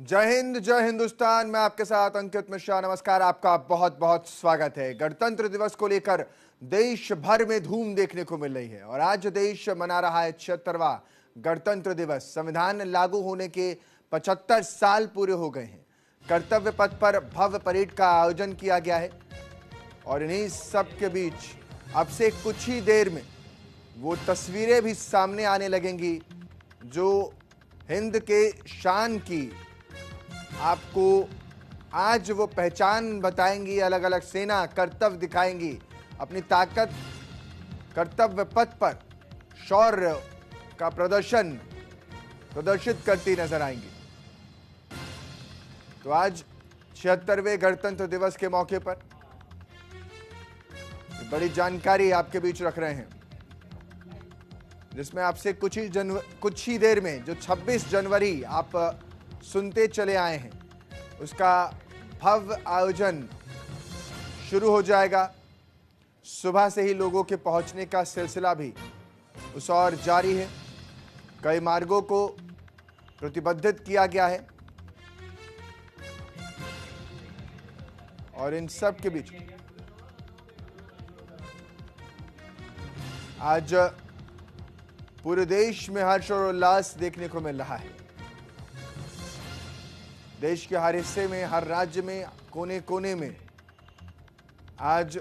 जय हिंद, जय हिंदुस्तान। मैं आपके साथ अंकित मिश्रा। नमस्कार, आपका बहुत बहुत स्वागत है। गणतंत्र दिवस को लेकर देश भर में धूम देखने को मिल रही है और आज देश मना रहा है 76वां गणतंत्र दिवस। संविधान लागू होने के 75 साल पूरे हो गए हैं। कर्तव्य पथ पर भव्य परेड का आयोजन किया गया है और इन्हीं सब के बीच अब से कुछ ही देर में वो तस्वीरें भी सामने आने लगेंगी जो हिंद के शान की आपको आज वो पहचान बताएंगी। अलग अलग सेना कर्तव्य दिखाएंगी, अपनी ताकत कर्तव्य पथ पर शौर्य का प्रदर्शित करती नजर आएंगी। तो आज 76वें गणतंत्र दिवस के मौके पर बड़ी जानकारी आपके बीच रख रहे हैं, जिसमें आपसे कुछ ही देर में जो 26 जनवरी आप सुनते चले आए हैं उसका भव्य आयोजन शुरू हो जाएगा। सुबह से ही लोगों के पहुंचने का सिलसिला भी उस और जारी है। कई मार्गों को प्रतिबंधित किया गया है और इन सब के बीच आज पूरे देश में हर्ष और उल्लास देखने को मिल रहा है। देश के हर हिस्से में, हर राज्य में, कोने कोने में आज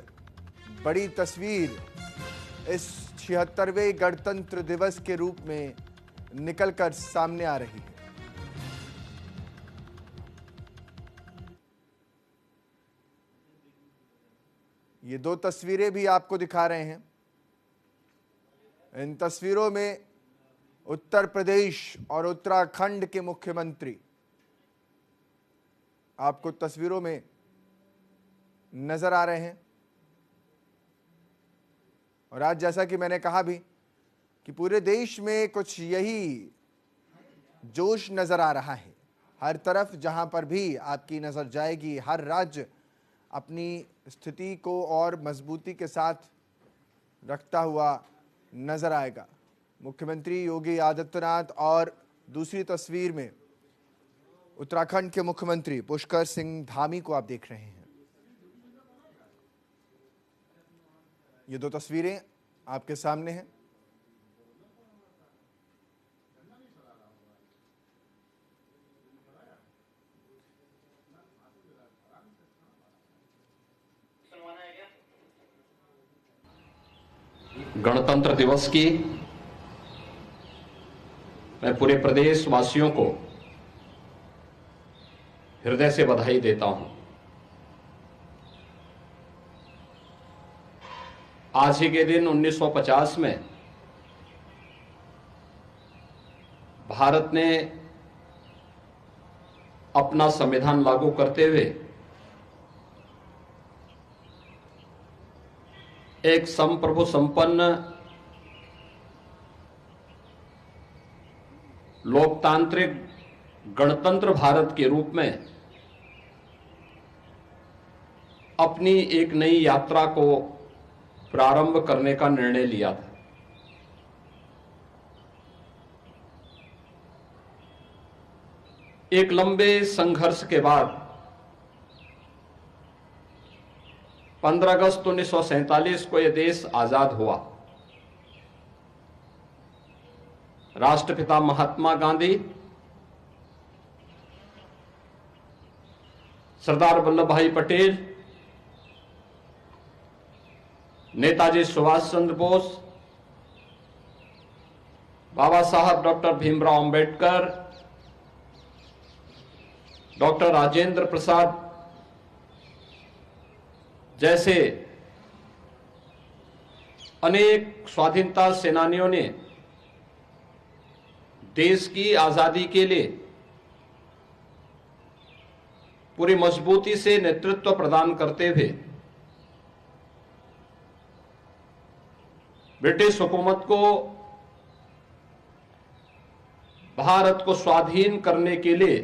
बड़ी तस्वीर इस 76वें गणतंत्र दिवस के रूप में निकलकर सामने आ रही है। ये दो तस्वीरें भी आपको दिखा रहे हैं। इन तस्वीरों में उत्तर प्रदेश और उत्तराखंड के मुख्यमंत्री आपको तस्वीरों में नजर आ रहे हैं। और आज जैसा कि मैंने कहा भी कि पूरे देश में कुछ यही जोश नजर आ रहा है। हर तरफ जहां पर भी आपकी नजर जाएगी, हर राज्य अपनी स्थिति को और मजबूती के साथ रखता हुआ नजर आएगा। मुख्यमंत्री योगी आदित्यनाथ और दूसरी तस्वीर में उत्तराखंड के मुख्यमंत्री पुष्कर सिंह धामी को आप देख रहे हैं। ये दो तस्वीरें आपके सामने हैं। गणतंत्र दिवस की मैं पूरे प्रदेश वासियों को हृदय से बधाई देता हूं। आज ही के दिन 1950 में भारत ने अपना संविधान लागू करते हुए एक संप्रभु संपन्न लोकतांत्रिक गणतंत्र भारत के रूप में अपनी एक नई यात्रा को प्रारंभ करने का निर्णय लिया था। एक लंबे संघर्ष के बाद 15 अगस्त 1947 को यह देश आजाद हुआ। राष्ट्रपिता महात्मा गांधी, सरदार वल्लभ भाई पटेल, नेताजी सुभाष चंद्र बोस, बाबा साहब डॉक्टर भीमराव अंबेडकर, डॉक्टर राजेंद्र प्रसाद जैसे अनेक स्वाधीनता सेनानियों ने देश की आजादी के लिए पूरी मजबूती से नेतृत्व प्रदान करते हुए ब्रिटिश हुकूमत को भारत को स्वाधीन करने के लिए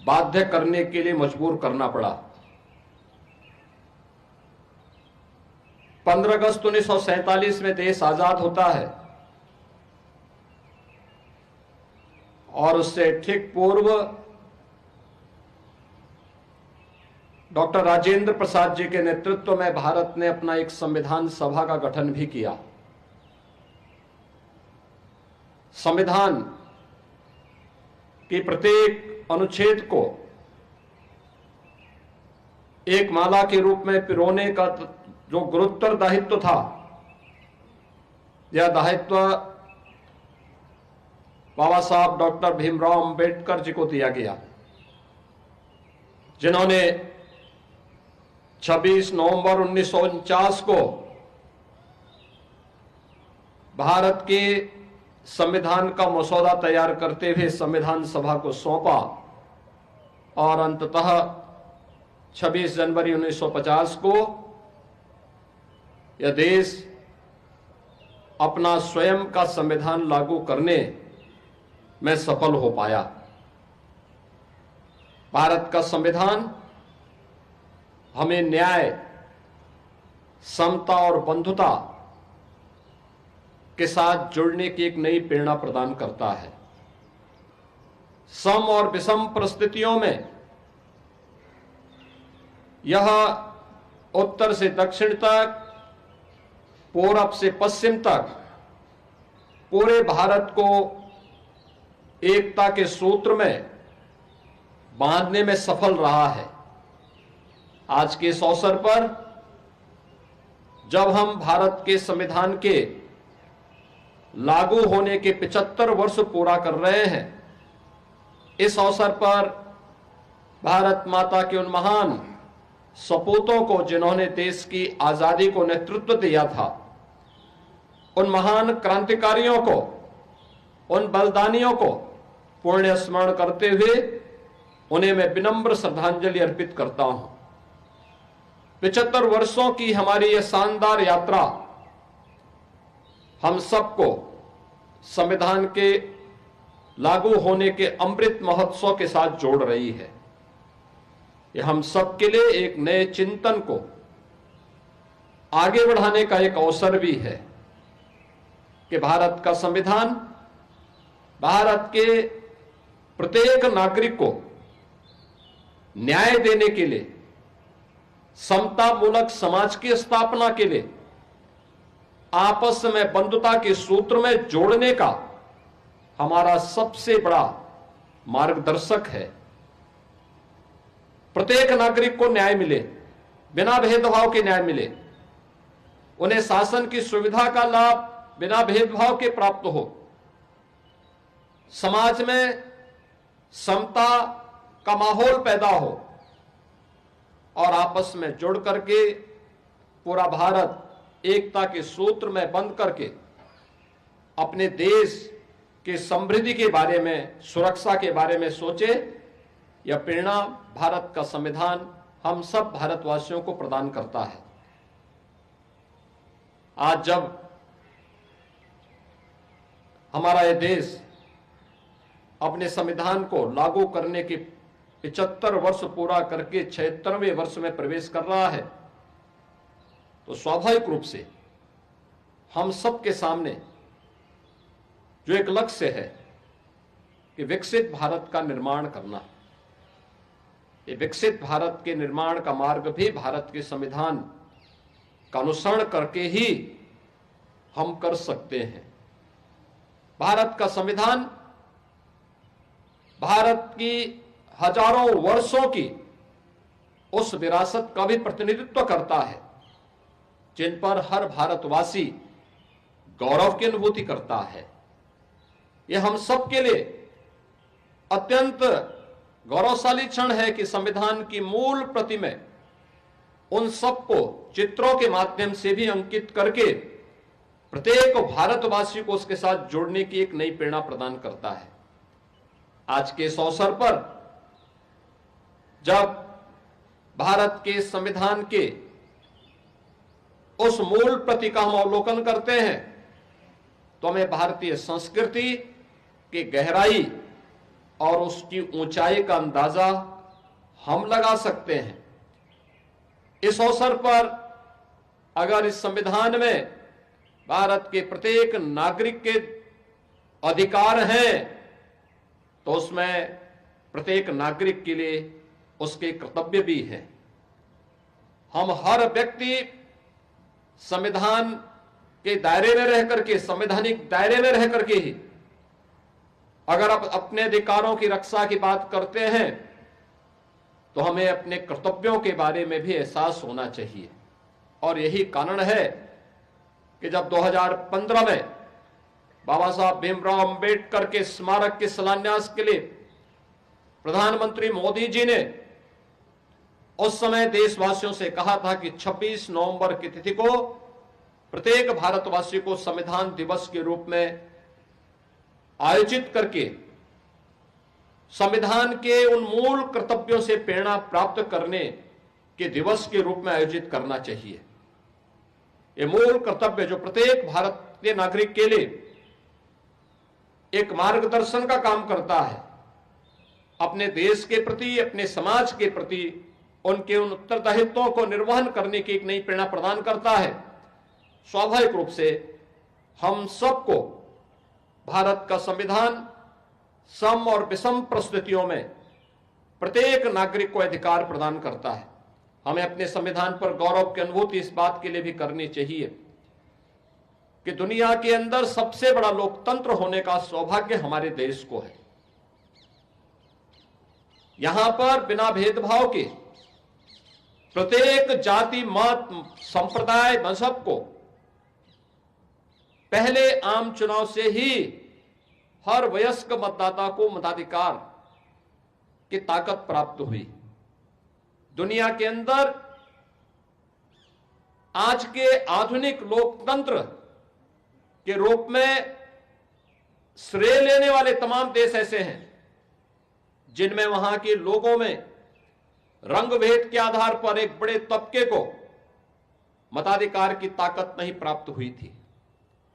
बाध्य करने के लिए मजबूर करना पड़ा। 15 अगस्त 1947 में देश आजाद होता है और उससे ठीक पूर्व डॉक्टर राजेंद्र प्रसाद जी के नेतृत्व में भारत ने अपना एक संविधान सभा का गठन भी किया। संविधान के प्रत्येक अनुच्छेद को एक माला के रूप में पिरोने का जो गुरुतर दायित्व था, यह दायित्व बाबा साहब डॉक्टर भीमराव अंबेडकर जी को दिया गया, जिन्होंने 26 नवंबर 1949 को भारत के संविधान का मसौदा तैयार करते हुए संविधान सभा को सौंपा और अंततः 26 जनवरी 1950 को यह देश अपना स्वयं का संविधान लागू करने में सफल हो पाया। भारत का संविधान हमें न्याय, समता और बंधुता के साथ जुड़ने की एक नई प्रेरणा प्रदान करता है। सम और विषम परिस्थितियों में यह उत्तर से दक्षिण तक, पूरब से पश्चिम तक पूरे भारत को एकता के सूत्र में बांधने में सफल रहा है। आज के इस अवसर पर जब हम भारत के संविधान के लागू होने के 75 वर्ष पूरा कर रहे हैं, इस अवसर पर भारत माता के उन महान सपूतों को जिन्होंने देश की आजादी को नेतृत्व दिया था, उन महान क्रांतिकारियों को, उन बलिदानियों को पुण्य स्मरण करते हुए उन्हें मैं विनम्र श्रद्धांजलि अर्पित करता हूं। 75 वर्षों की हमारी यह शानदार यात्रा हम सबको संविधान के लागू होने के अमृत महोत्सव के साथ जोड़ रही है। यह हम सबके लिए एक नए चिंतन को आगे बढ़ाने का एक अवसर भी है कि भारत का संविधान भारत के प्रत्येक नागरिक को न्याय देने के लिए, समता मूलक समाज की स्थापना के लिए, आपस में बंधुता के सूत्र में जोड़ने का हमारा सबसे बड़ा मार्गदर्शक है। प्रत्येक नागरिक को न्याय मिले, बिना भेदभाव के न्याय मिले, उन्हें शासन की सुविधा का लाभ बिना भेदभाव के प्राप्त हो, समाज में समता का माहौल पैदा हो और आपस में जुड़ करके पूरा भारत एकता के सूत्र में बंध करके अपने देश के समृद्धि के बारे में, सुरक्षा के बारे में सोचे। यह प्रेरणा भारत का संविधान हम सब भारतवासियों को प्रदान करता है। आज जब हमारा यह देश अपने संविधान को लागू करने के 75 वर्ष पूरा करके 76वें वर्ष में प्रवेश कर रहा है, तो स्वाभाविक रूप से हम सब के सामने जो एक लक्ष्य है कि विकसित भारत का निर्माण करना, ये विकसित भारत के निर्माण का मार्ग भी भारत के संविधान का अनुसरण करके ही हम कर सकते हैं। भारत का संविधान भारत की हजारों वर्षों की उस विरासत का भी प्रतिनिधित्व करता है जिन पर हर भारतवासी गौरव की अनुभूति करता है। यह हम सब के लिए अत्यंत गौरवशाली क्षण है कि संविधान की मूल प्रति में उन सबको चित्रों के माध्यम से भी अंकित करके प्रत्येक भारतवासी को उसके साथ जोड़ने की एक नई प्रेरणा प्रदान करता है। आज के इस अवसर पर जब भारत के संविधान के उस मूल प्रति का हम अवलोकन करते हैं तो हमें भारतीय संस्कृति की गहराई और उसकी ऊंचाई का अंदाजा हम लगा सकते हैं। इस अवसर पर अगर इस संविधान में भारत के प्रत्येक नागरिक के अधिकार हैं तो उसमें प्रत्येक नागरिक के लिए उसके कर्तव्य भी है। हम हर व्यक्ति संविधान के दायरे में रह करके, संवैधानिक दायरे में रह करके ही अगर आप अपने अधिकारों की रक्षा की बात करते हैं तो हमें अपने कर्तव्यों के बारे में भी एहसास होना चाहिए। और यही कारण है कि जब 2015 में बाबा साहब भीमराव अंबेडकर के स्मारक के शिलान्यास के लिए प्रधानमंत्री मोदी जी ने उस समय देशवासियों से कहा था कि 26 नवंबर की तिथि को प्रत्येक भारतवासी को संविधान दिवस के रूप में आयोजित करके संविधान के उन मूल कर्तव्यों से प्रेरणा प्राप्त करने के दिवस के रूप में आयोजित करना चाहिए। ये मूल कर्तव्य जो प्रत्येक भारतीय नागरिक के लिए एक मार्गदर्शन का काम करता है, अपने देश के प्रति, अपने समाज के प्रति उनके उन उत्तरदायित्वों को निर्वहन करने की एक नई प्रेरणा प्रदान करता है। स्वाभाविक रूप से हम सबको भारत का संविधान सम और विषम परिस्थितियों में प्रत्येक नागरिक को अधिकार प्रदान करता है। हमें अपने संविधान पर गौरव की अनुभूति इस बात के लिए भी करनी चाहिए कि दुनिया के अंदर सबसे बड़ा लोकतंत्र होने का सौभाग्य हमारे देश को है। यहां पर बिना भेदभाव के प्रत्येक जाति, मत, संप्रदाय, मजहब को पहले आम चुनाव से ही हर वयस्क मतदाता को मताधिकार की ताकत प्राप्त हुई। दुनिया के अंदर आज के आधुनिक लोकतंत्र के रूप में श्रेय लेने वाले तमाम देश ऐसे हैं जिनमें वहां के लोगों में रंग भेद के आधार पर एक बड़े तबके को मताधिकार की ताकत नहीं प्राप्त हुई थी।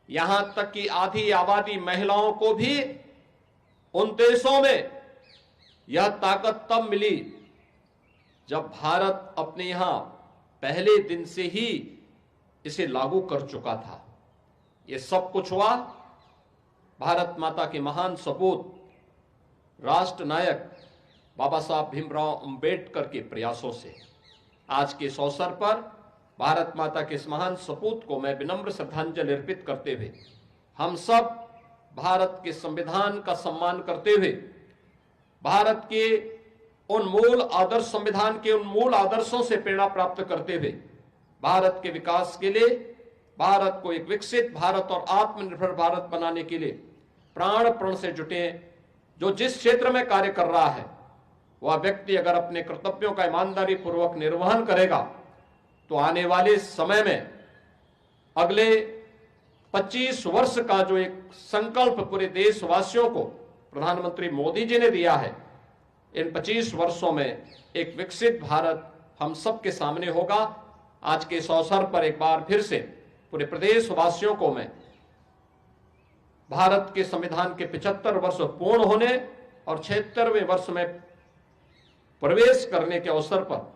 यहां तक कि आधी आबादी महिलाओं को भी उन देशों में यह ताकत तब मिली जब भारत अपने यहां पहले दिन से ही इसे लागू कर चुका था। यह सब कुछ हुआ भारत माता के महान सपूत राष्ट्र नायक बाबा साहब भीमराव अंबेडकर के प्रयासों से। आज के इस अवसर पर भारत माता के इस महान सपूत को मैं विनम्र श्रद्धांजलि अर्पित करते हुए हम सब भारत के संविधान का सम्मान करते हुए भारत के उन मूल आदर्श, संविधान के उन मूल आदर्शों से प्रेरणा प्राप्त करते हुए भारत के विकास के लिए, भारत को एक विकसित भारत और आत्मनिर्भर भारत बनाने के लिए प्राण प्रण से जुटे। जो जिस क्षेत्र में कार्य कर रहा है वह व्यक्ति अगर अपने कर्तव्यों का ईमानदारी पूर्वक निर्वहन करेगा तो आने वाले समय में अगले 25 वर्ष का जो एक संकल्प पूरे देशवासियों को प्रधानमंत्री मोदी जी ने दिया है, इन 25 वर्षों में एक विकसित भारत हम सबके सामने होगा। आज के इस अवसर पर एक बार फिर से पूरे प्रदेशवासियों को मैं भारत के संविधान के 75 वर्ष पूर्ण होने और 76वें वर्ष में प्रवेश करने के अवसर पर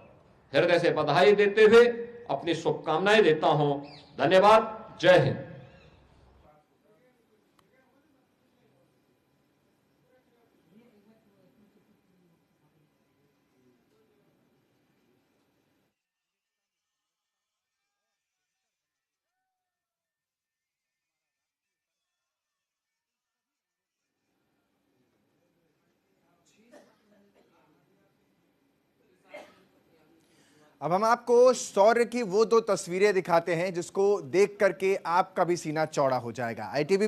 हृदय से बधाई देते हुए अपनी शुभकामनाएं देता हूं। धन्यवाद। जय हिंद। अब हम आपको शौर्य की वो दो तस्वीरें दिखाते हैं जिसको देख करके आपका भी सीना चौड़ा हो जाएगा। ITV